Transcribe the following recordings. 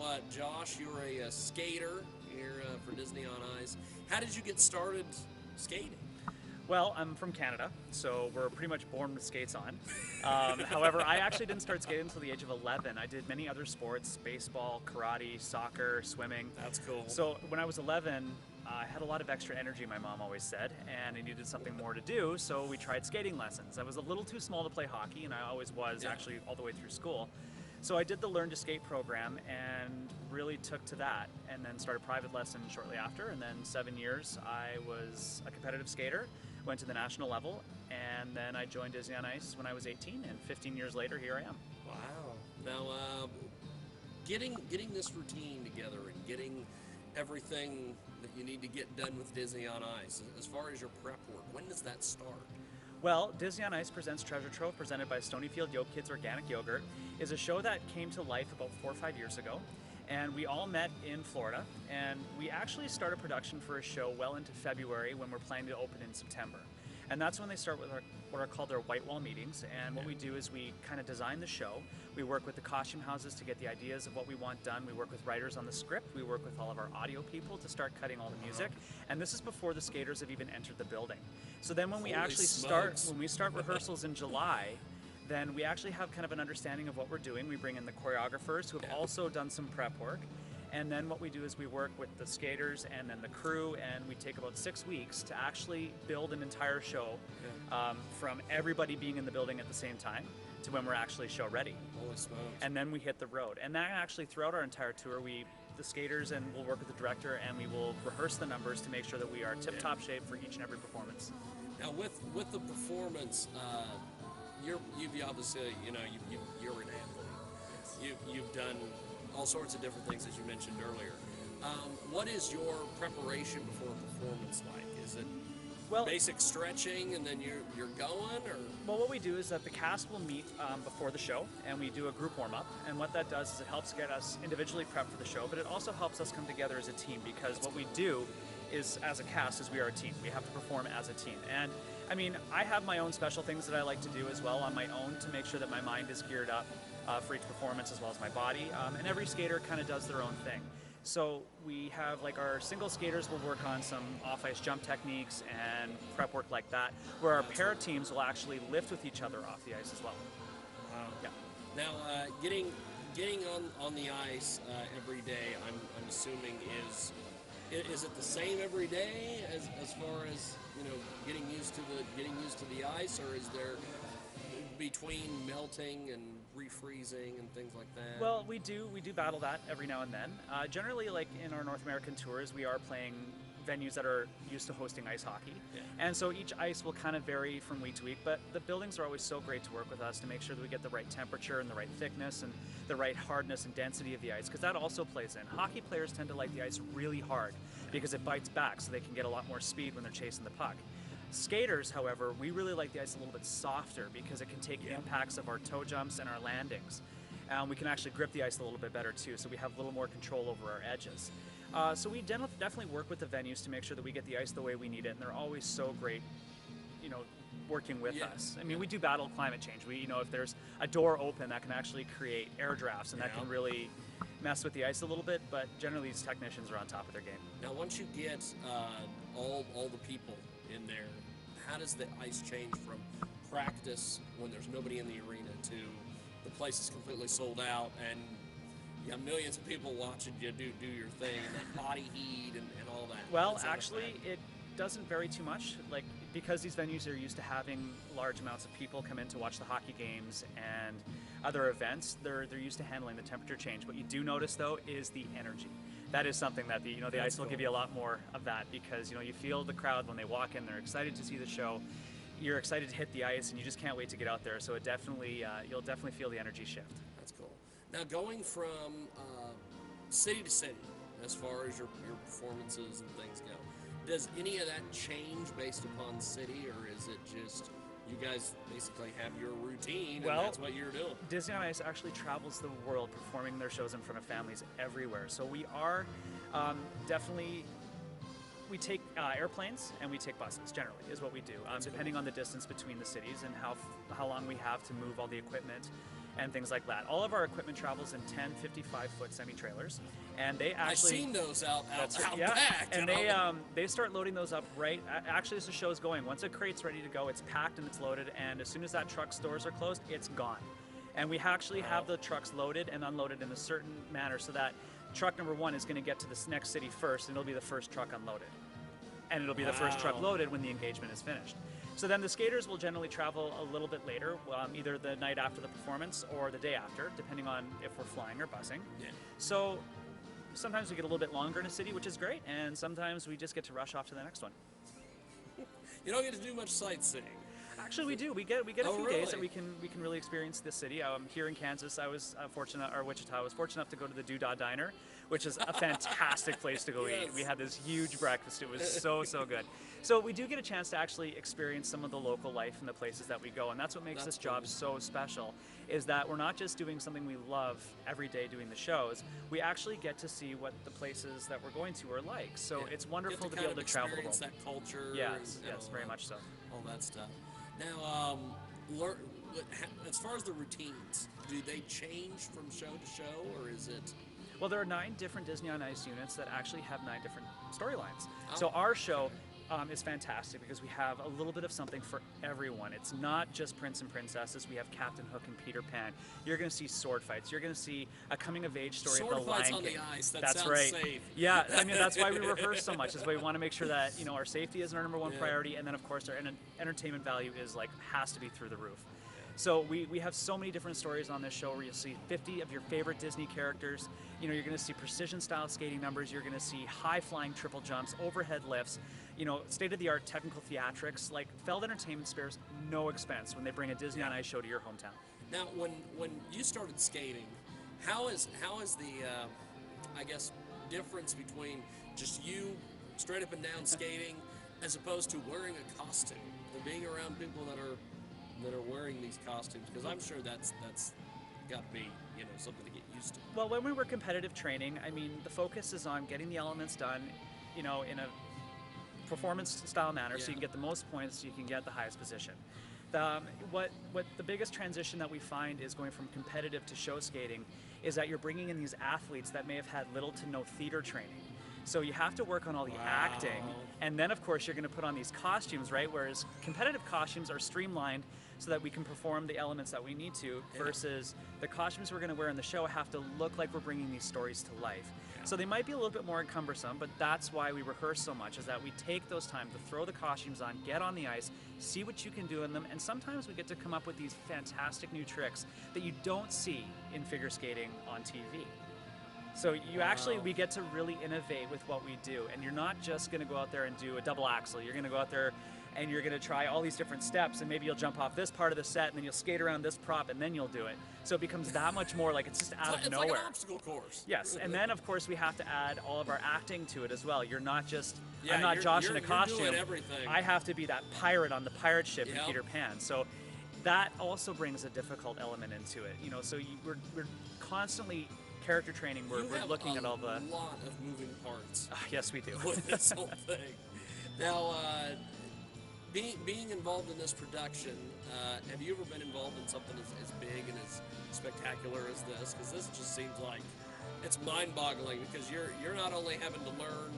Now, Josh, you're a skater here for Disney on Ice. How did you get started skating? Well, I'm from Canada, so we're pretty much born with skates on. However, I actually didn't start skating until the age of 11. I did many other sports: baseball, karate, soccer, swimming. That's cool. So when I was 11, I had a lot of extra energy, my mom always said, and I needed something more to do, so we tried skating lessons. I was a little too small to play hockey, and I always was, actually, all the way through school. So I did the Learn to Skate program and really took to that, and then started private lessons shortly after, and then 7 years I was a competitive skater, went to the national level, and then I joined Disney on Ice when I was 18, and 15 years later, here I am. Wow. Now, getting this routine together and getting everything that you need to get done with Disney on Ice, as far as your prep work, when does that start? Well, Disney on Ice presents Treasure Trove, presented by Stonyfield Yo Kids Organic Yogurt, is a show that came to life about 4 or 5 years ago. And we all met in Florida, and we actually started production for a show well into February when we're planning to open in September. And that's when they start with what are called their white wall meetings. And what we do is we kind of design the show. We work with the costume houses to get the ideas of what we want done. We work with writers on the script. We work with all of our audio people to start cutting all the music. And this is before the skaters have even entered the building. So then when we actually start rehearsals in July, then we actually have kind of an understanding of what we're doing. We bring in the choreographers who have also done some prep work. And then what we do is we work with the skaters and then the crew, and we take about 6 weeks to actually build an entire show from everybody being in the building at the same time to when we're actually show ready. Holy smokes. And then we hit the road. And that actually throughout our entire tour, the skaters and we'll work with the director and we will rehearse the numbers to make sure that we are tip-top shape for each and every performance. Now with the performance, you've obviously, you're an athlete. You've done all sorts of different things, as you mentioned earlier. What is your preparation before a performance like? Is it basic stretching and then you're going, or? Well, what we do is that the cast will meet before the show, and we do a group warm-up. And what that does is it helps get us individually prepped for the show, but it also helps us come together as a team, because what we do is, as a cast, is we are a team. We have to perform as a team. And I mean, I have my own special things that I like to do as well on my own to make sure that my mind is geared up for each performance, as well as my body. And every skater kind of does their own thing. So we have, like, our single skaters will work on some off-ice jump techniques and prep work like that, where our pair teams will actually lift with each other off the ice as well. Wow. Yeah. Now, getting on the ice every day, I'm assuming is it the same every day as far as getting used to the ice, or is there between melting and refreezing and things like that? Well, we do battle that every now and then. Generally, like in our North American tours, we are playing venues that are used to hosting ice hockey. Yeah. And so each ice will kind of vary from week to week, but the buildings are always so great to work with us to make sure that we get the right temperature and the right thickness and the right hardness and density of the ice, because that also plays in. Hockey players tend to like the ice really hard because it bites back, so they can get a lot more speed when they're chasing the puck. Skaters, however, we really like the ice a little bit softer because it can take the impacts of our toe jumps and our landings. We can actually grip the ice a little bit better too, so we have a little more control over our edges. So we definitely work with the venues to make sure that we get the ice the way we need it, and they're always so great, working with us. I mean, we do battle climate change. We, if there's a door open, that can actually create air drafts, and that can really mess with the ice a little bit, but generally these technicians are on top of their game. Now, once you get all the people in there, how does the ice change from practice when there's nobody in the arena to the place is completely sold out and you have millions of people watching you do your thing, and that body heat and all that? Well, actually, it doesn't vary too much, because these venues are used to having large amounts of people come in to watch the hockey games and other events. They're used to handling the temperature change. What you do notice, though, is the energy. That is something that the ice will give you a lot more of that, because you feel the crowd when they walk in. They're excited to see the show. You're excited to hit the ice, and you just can't wait to get out there. So it definitely you'll definitely feel the energy shift. That's cool. Now, going from city to city, as far as your performances and things go, does any of that change based upon city, or is it just you guys basically have your routine and that's what you're doing? Disney on Ice actually travels the world performing their shows in front of families everywhere. So we are definitely, we take airplanes and we take buses, generally, is what we do, depending on the distance between the cities and how long we have to move all the equipment and things like that. All of our equipment travels in 10 55-foot semi-trailers, and they I've actually... seen those out Yeah, back. and they start loading those up right... Actually, as the show's going, once a crate's ready to go, it's packed and it's loaded, and as soon as that truck's doors are closed, it's gone. And we actually have the trucks loaded and unloaded in a certain manner so that truck number 1 is going to get to this next city first, and it'll be the first truck unloaded. And it'll be the first truck loaded when the engagement is finished. So then the skaters will generally travel a little bit later, either the night after the performance or the day after, depending on if we're flying or busing. Yeah. So sometimes we get a little bit longer in a city, which is great, and sometimes we just get to rush off to the next one. You don't get to do much sightseeing. Actually, we do. We get a few really? days that we can really experience this city. Here in Kansas, I was Wichita. I was fortunate enough to go to the Doodah Diner, which is a fantastic place to go Yes. eat. We had this huge breakfast. It was so good. So we do get a chance to actually experience some of the local life in the places that we go, and that's what makes this job so special. Is that we're not just doing something we love every day doing the shows. We actually get to see what the places that we're going to are like. So it's wonderful to be able to travel the world. That culture. Yes, and very much so. All that stuff. Now, as far as the routines, do they change from show to show, or is it? Well, there are 9 different Disney on Ice units that actually have 9 different storylines. So our show is fantastic because we have a little bit of something for everyone. It's not just Prince and Princesses. We have Captain Hook and Peter Pan. You're going to see sword fights. You're going to see a coming-of-age story Sword of the Lion fights on King. the ice. That's sounds right. safe. Yeah, I mean that's why we rehearse so much. Is we want to make sure that our safety is our number 1 priority, and then of course our entertainment value is has to be through the roof. So we have so many different stories on this show where you'll see 50 of your favorite Disney characters. You're going to see precision-style skating numbers. You're going to see high-flying triple jumps, overhead lifts, state-of-the-art technical theatrics. Like, Feld Entertainment spares no expense when they bring a Disney on Ice show to your hometown. Now, when you started skating, how is the I guess difference between just you straight up and down skating as opposed to wearing a costume and being around people that are wearing these costumes? Because I'm sure that's got to be something to get used to. Well, when we were competitive training, I mean, the focus is on getting the elements done, in a performance style manner, so you can get the most points, so you can get the highest position. What the biggest transition that we find is going from competitive to show skating is that you're bringing in these athletes that may have had little to no theater training. So you have to work on all the acting, and then of course you're going to put on these costumes, right? Whereas competitive costumes are streamlined so that we can perform the elements that we need to, versus the costumes we're going to wear in the show have to look like we're bringing these stories to life. So they might be a little bit more cumbersome, but that's why we rehearse so much, is that we take those time to throw the costumes on, get on the ice, see what you can do in them, and sometimes we get to come up with these fantastic new tricks that you don't see in figure skating on TV. So we get to really innovate with what we do, and you're not just going to go out there and do a double axel. You're going to go out there and you're going to try all these different steps, and maybe you'll jump off this part of the set, and then you'll skate around this prop, and then you'll do it. So it becomes that much more like it's just out of nowhere. It's like an obstacle course. Yes, and then of course we have to add all of our acting to it as well. You're not just, I'm not Josh in a costume. You're doing everything. I have to be that pirate on the pirate ship in Peter Pan. So that also brings a difficult element into it. So we're constantly character training. We're looking at all the... a lot of moving parts. Yes, we do. With this whole thing. Now, being involved in this production, have you ever been involved in something as big and as spectacular as this? Because this just seems like it's mind-boggling, because you're not only having to learn,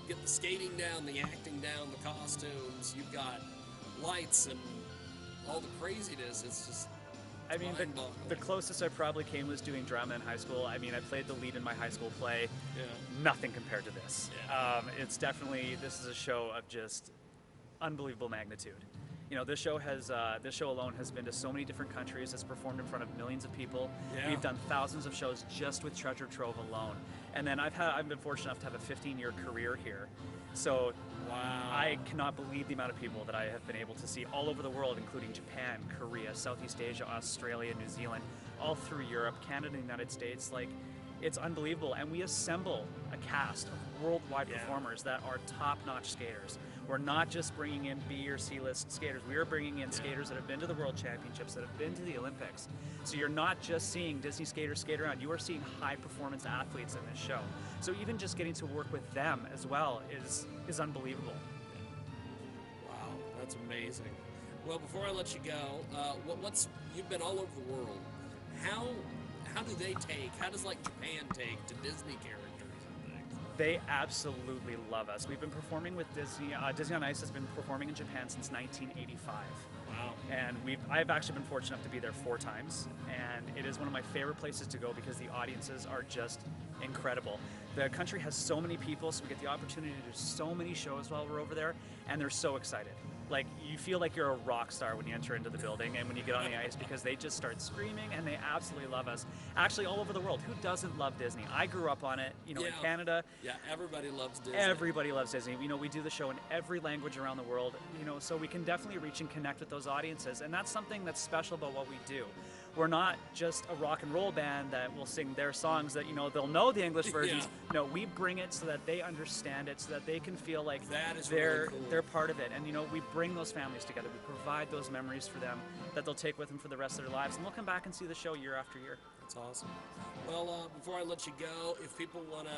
get the skating down, the acting down, the costumes. You've got lights and all the craziness. It's just... I mean, the closest I probably came was doing drama in high school. I mean, I played the lead in my high school play. Yeah. Nothing compared to this. Yeah. This is a show of just unbelievable magnitude. This show alone has been to so many different countries. It's performed in front of millions of people. Yeah. We've done thousands of shows just with Treasure Trove alone. And then I've been fortunate enough to have a 15-year career here. So I cannot believe the amount of people that I have been able to see all over the world, including Japan, Korea, Southeast Asia, Australia, New Zealand, all through Europe, Canada, and the United States. Like, it's unbelievable. And we assemble a cast of worldwide performers that are top-notch skaters. We're not just bringing in B or C-list skaters. We are bringing in skaters that have been to the World Championships, that have been to the Olympics. So you're not just seeing Disney skaters skate around. You are seeing high-performance athletes in this show. So even just getting to work with them as well is unbelievable. Wow, that's amazing. Well, before I let you go, you've been all over the world. how do they take? How does like Japan take to Disney characters and things? They absolutely love us. We've been performing with Disney. Disney on Ice has been performing in Japan since 1985. Wow. And I've actually been fortunate enough to be there 4 times, and it is one of my favorite places to go because the audiences are just incredible. The country has so many people, so we get the opportunity to do so many shows while we're over there, and they're so excited. Like, you feel like you're a rock star when you enter into the building and when you get on the ice, because they just start screaming and they absolutely love us. Actually, all over the world, who doesn't love Disney? I grew up on it, in Canada. Yeah, everybody loves Disney. Everybody loves Disney. We do the show in every language around the world, so we can definitely reach and connect with those audiences, and that's something that's special about what we do. We're not just a rock and roll band that will sing their songs that, they'll know the English versions. Yeah. No, we bring it so that they understand it, so that they can feel like that is they're really cool. they're part of it. And, we bring those families together. We provide those memories for them that they'll take with them for the rest of their lives. And they'll come back and see the show year after year. That's awesome. Well, before I let you go, if people want to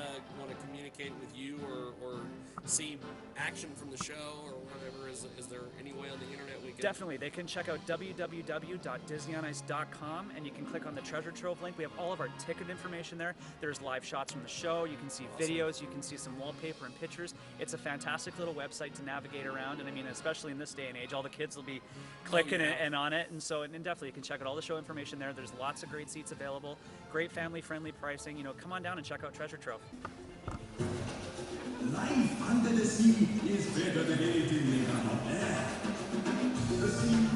communicate with you or see action from the show or whatever, is there any way on the internet we can? Definitely. They can check out www.disneyonice.com, and you can click on the Treasure Trove link. We have all of our ticket information there. There's live shots from the show. You can see videos. You can see some wallpaper and pictures. It's a fantastic little website to navigate around, and especially in this day and age, all the kids will be clicking and on it, and definitely you can check out all the show information there. There's lots of great seats available, great family-friendly pricing. Come on down and check out Treasure Trove. Life under the sea is better than anything they can on air. The sea